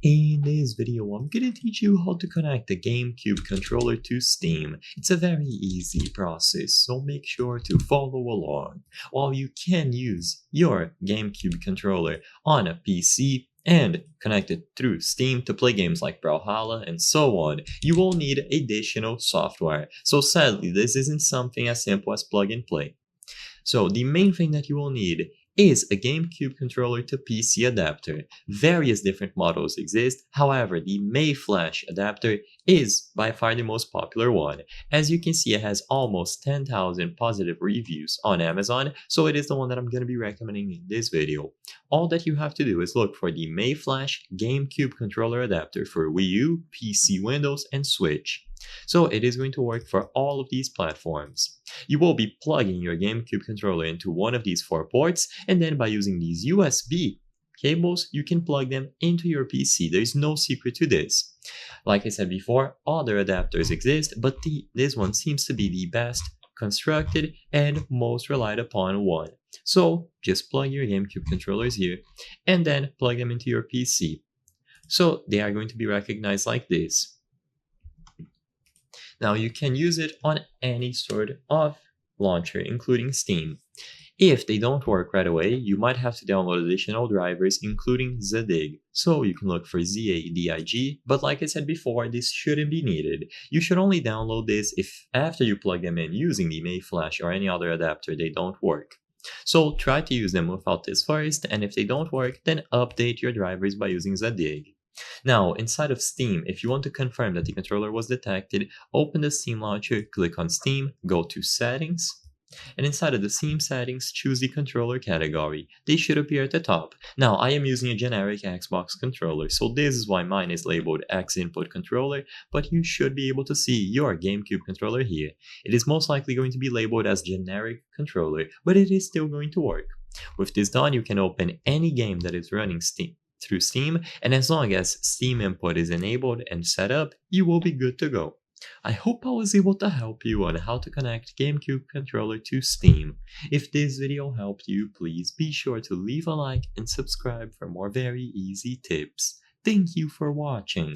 In this video, I'm gonna teach you how to connect the GameCube controller to Steam. It's a very easy process, so make sure to follow along. While you can use your GameCube controller on a PC and connect it through Steam to play games like Brawlhalla and so on, you will need additional software. So sadly, this isn't something as simple as plug and play. So the main thing that you will need is a GameCube controller to PC adapter. Various different models exist, however the Mayflash adapter is by far the most popular one. As you can see, it has almost 10,000 positive reviews on Amazon, so it is the one that I'm going to be recommending in this video. All that you have to do is look for the Mayflash GameCube controller adapter for Wii U, PC, Windows, and Switch. So it is going to work for all of these platforms. You will be plugging your GameCube controller into one of these 4 ports, and then by using these USB cables, you can plug them into your PC. There is no secret to this. Like I said before, other adapters exist, but this one seems to be the best constructed and most relied upon one. So just plug your GameCube controllers here, and then plug them into your PC. So they are going to be recognized like this. Now you can use it on any sort of launcher, including Steam. If they don't work right away, you might have to download additional drivers, including Zadig. So you can look for ZADIG, but like I said before, this shouldn't be needed. You should only download this if after you plug them in using the Mayflash or any other adapter they don't work. So try to use them without this first, and if they don't work, then update your drivers by using Zadig. Now, inside of Steam, if you want to confirm that the controller was detected, open the Steam launcher, click on Steam, go to Settings, and inside of the Steam settings, choose the controller category. They should appear at the top. Now, I am using a generic Xbox controller, so this is why mine is labeled X Input Controller, but you should be able to see your GameCube controller here. It is most likely going to be labeled as generic controller, but it is still going to work. With this done, you can open any game that is running through Steam, and as long as Steam input is enabled and set up, you will be good to go. I hope I was able to help you on how to connect GameCube controller to Steam. If this video helped you, please be sure to leave a like and subscribe for more very easy tips. Thank you for watching.